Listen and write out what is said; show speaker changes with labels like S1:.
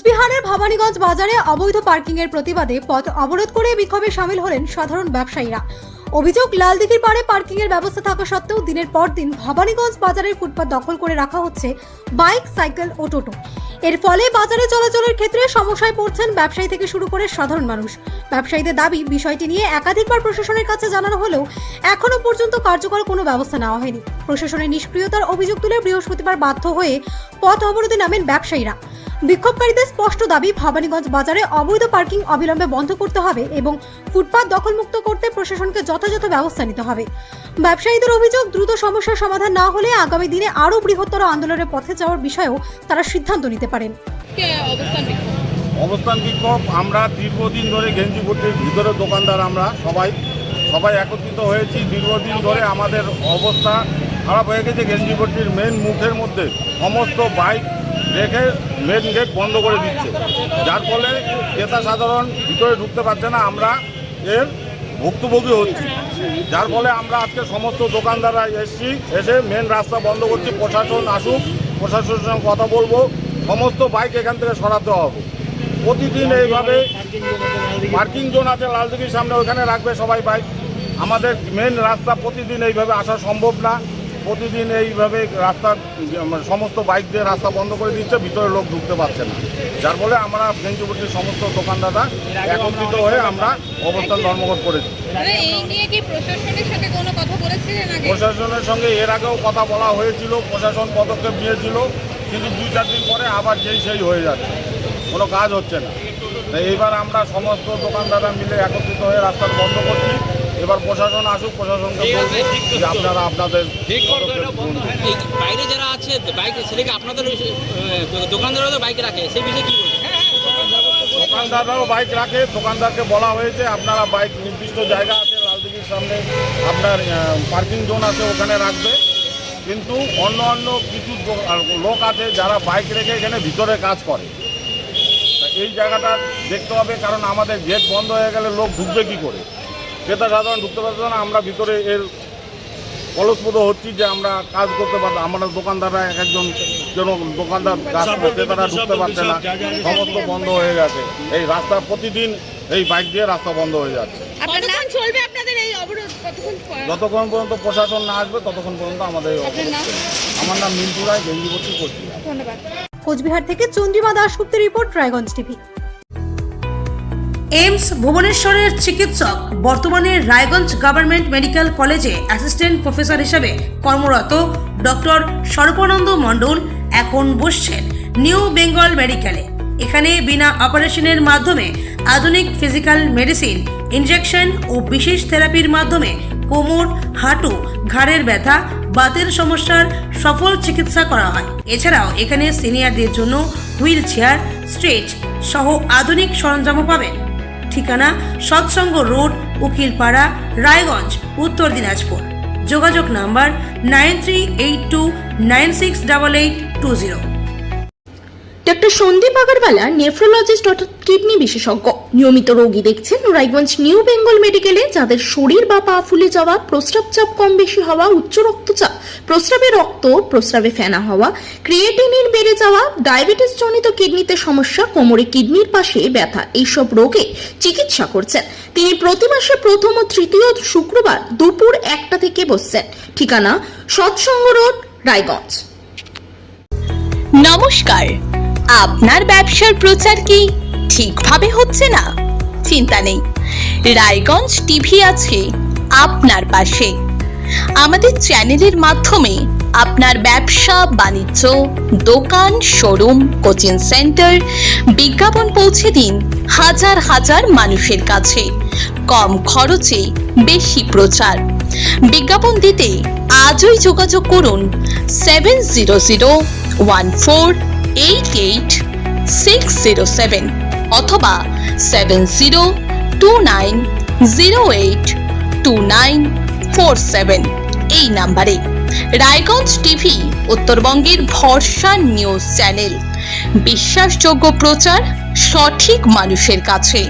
S1: কোচবিহারের ভবানীগঞ্জ বাজারে অবৈধ পার্কিংয়ের প্রতিবাদে পথ অবরোধ করে বিক্ষোভে শামিল হলেন সাধারণ ব্যবসায়ীরা। অভিযোগ, লালদিঘির পাড়ে পার্কিংয়ের ব্যবস্থা থাকা সত্ত্বেও দিনের পর দিন ভবানীগঞ্জ বাজারের ফুটপাত দখল করে রাখা হচ্ছে বাইক, সাইকেল ও টোটো। এর ফলে বাজারে চলাচলের ক্ষেত্রে সমস্যায় পড়ছেন ব্যবসায়ী থেকে শুরু করে সাধারণ মানুষ। ব্যবসায়ীদের দাবি, বিষয়টি নিয়ে একাধিকবার প্রশাসনের কাছে জানানো হলেও এখনো পর্যন্ত কার্যকর কোনো ব্যবস্থা নেওয়া হয়নি। প্রশাসনের নিষ্ক্রিয়তার অভিযোগ তুলে বৃহস্পতিবার বাধ্য হয়ে পথ অবরোধে নামেন ব্যবসায়ীরা। বিক্ষোভকারীদের স্পষ্ট দাবি, ভবানীগঞ্জ বাজারে অবৈধ পার্কিং অবিলম্বে বন্ধ করতে হবে এবং ফুটপাত দখলমুক্ত করতে প্রশাসনকে যথাযথ ব্যবস্থা নিতে হবে। ব্যবসায়ীদের অভিযোগ, দ্রুত সমস্যার সমাধান না হলে আগামী দিনে আরও বৃহত্তর আন্দোলনের পথে যাওয়ার বিষয়েও তারা সিদ্ধান্ত নিতে পারেন।
S2: অবস্থান বিক্ষোভ আমরা দীর্ঘদিন ধরে গেঞ্জিপট্টির ভিতরে দোকানদার আমরা সবাই একত্রিত হয়েছি। দীর্ঘদিন ধরে আমাদের অবস্থা খারাপ হয়ে গেছে। গেঞ্জিপট্টির মেন মুখের মধ্যে সমস্ত বাইক রেখে মেন গেট বন্ধ করে দিচ্ছে, যার ফলে ক্রেতা সাধারণ ভিতরে ঢুকতে পারছে না। আমরা এর ভুক্তভোগী হচ্ছি, যার ফলে আমরা আজকে সমস্ত দোকানদাররা এসে মেন রাস্তা বন্ধ করছি। প্রশাসন আসুক, প্রশাসনের সঙ্গে কথা বলবো, সমস্ত বাইক এখান থেকে সরাতে হবে। প্রতিদিন এইভাবে পার্কিং জোন আছে লালদিঘির সামনে, ওখানে রাখবে সবাই বাইক। আমাদের মেন রাস্তা প্রতিদিন এইভাবে আসা সম্ভব না। প্রতিদিন এইভাবে রাস্তা সমস্ত বাইক দিয়ে রাস্তা বন্ধ করে দিচ্ছে, ভিতরে লোক ঢুকতে পারছে না, যার ফলে আমরা গেঞ্জিপট্টির সমস্ত দোকানদাররা একত্রিত হয়ে আমরা অবস্থান ধর্মঘট করেছি। প্রশাসনের সঙ্গে এর আগেও কথা বলা হয়েছিল, প্রশাসন পদক্ষেপ নিয়েছিল, কিন্তু 2-4 দিন পরে আবার সেই হয়ে যাচ্ছে, কোনো কাজ হচ্ছে না। তাই এইবার আমরা সমস্ত দোকানদাররা মিলে একত্রিত হয়ে রাস্তা বন্ধ করছি। এবার প্রশাসন আসুক, প্রশাসনকে বলবো যে আপনারা আপনাদের
S3: বাইরে যারা আছে বাইক সেটাকে আপনাদের দোকানদাররা তো বাইক রাখে, সেই বিষয়ে কি বলবেন?
S2: দোকানদাররাও বাইক রাখে, দোকানদারকে বলা হয়েছে আপনারা বাইক নির্দিষ্ট জায়গা আছে লালদিঘির সামনে, আপনার পার্কিং জোন আছে, ওখানে রাখবে। কিন্তু অন্য কিছু লোক আছে যারা বাইক রেখে এখানে ভিতরে কাজ করে। এই জায়গাটা দেখতে হবে, কারণ আমাদের গেট বন্ধ হয়ে গেলে লোক ঢুকবে কী করে? ক্রেতা সাধারণ ঢুকতে পারছে না। আমরা ভিতরে এর কলস্পদ হচ্ছি যে আমরা কাজ করতে পারবো। আমরা দোকানদাররা একজন দোকানদার ক্রেতারা ঢুকতে পারছে না, সমস্ত বন্ধ হয়ে গেছে। এই রাস্তা প্রতিদিন এই বাইক দিয়ে রাস্তা বন্ধ হয়ে যাচ্ছে। যতক্ষণ পর্যন্ত প্রশাসন না আসবে ততক্ষণ পর্যন্ত আমাদের। আমার নাম মিন্টু রায়, গেঞ্জিপট্টি, কোচবিহার।
S1: ধন্যবাদ। কোচবিহার থেকে চন্দ্রিমা দাশগুপ্তের রিপোর্ট, রায়গঞ্জ টিভি।
S4: এইমস ভুবনেশ্বরের চিকিৎসক বর্তমানে রায়গঞ্জ গভর্নমেন্ট মেডিকেল কলেজে অ্যাসিস্ট্যান্ট প্রফেসর হিসেবে কর্মরত ডক্টর সর্বানন্দ মণ্ডল এখন বসছেন নিউ বেঙ্গল মেডিকেলে। এখানে বিনা অপারেশনের মাধ্যমে আধুনিক ফিজিক্যাল মেডিসিন, ইনজেকশন ও বিশেষ থেরাপির মাধ্যমে কোমর, হাঁটু, ঘাড়ের ব্যথা, বাতের সমস্যার সফল চিকিৎসা করা হয়। এছাড়াও এখানে সিনিয়রদের জন্য হুইল চেয়ার, স্ট্রেচ সহ আধুনিক সরঞ্জামও পাবেন। ঠিকানা সৎসঙ্গ রোড, উকিলপাড়া, রায়গঞ্জ, উত্তর দিনাজপুর। যোগাযোগ number 9382968820।
S5: Doctor Sandeep Agarwala, nephrologist অর্থাৎ কিডনি বিশেষজ্ঞ, নিয়মিত রোগী দেখছেন রায়গঞ্জ নিউ বেঙ্গল মেডিকেলে। যাদের শরীর বা পা ফুলে যাওয়া, প্রস্রাব চাপ কম বেশি হওয়া, উচ্চ রক্তচাপ, প্রস্রাবে ফেনা হওয়া, ক্রিয়েটিনিন বেড়ে যাওয়া, ডায়াবেটিস জনিত কিডনিতে সমস্যা, কোমরে কিডনির পাশে ব্যথা, এইসব রোগে চিকিৎসা করছেন তিনি। প্রতি মাসে প্রথম ও তৃতীয় শুক্রবার দুপুর 1টা থেকে বসছেন। ঠিকানা সৎসঙ্গ রোড, রায়গঞ্জ।
S6: নমস্কার, আপনার ব্যবসার প্রচার কি ঠিকভাবে হচ্ছে না? চিন্তা নেই, রায়গঞ্জ টিভি আছে আপনার পাশে। আমাদের চ্যানেলের মাধ্যমে আপনার ব্যবসা বাণিজ্য, দোকান, শোরুম, কোচিং সেন্টার বিজ্ঞাপন পৌঁছে দিন হাজার হাজার মানুষের কাছে। কম খরচে বেশি প্রচার। বিজ্ঞাপন দিতে আজই যোগাযোগ করুন 7001488607 অথবা 7029082947 এই নাম্বারে। রায়গঞ্জ টিভি উত্তরবঙ্গের ভরসা নিউজ চ্যানেল। বিশ্বাসযোগ্য প্রচার সঠিক মানুষের কাছে।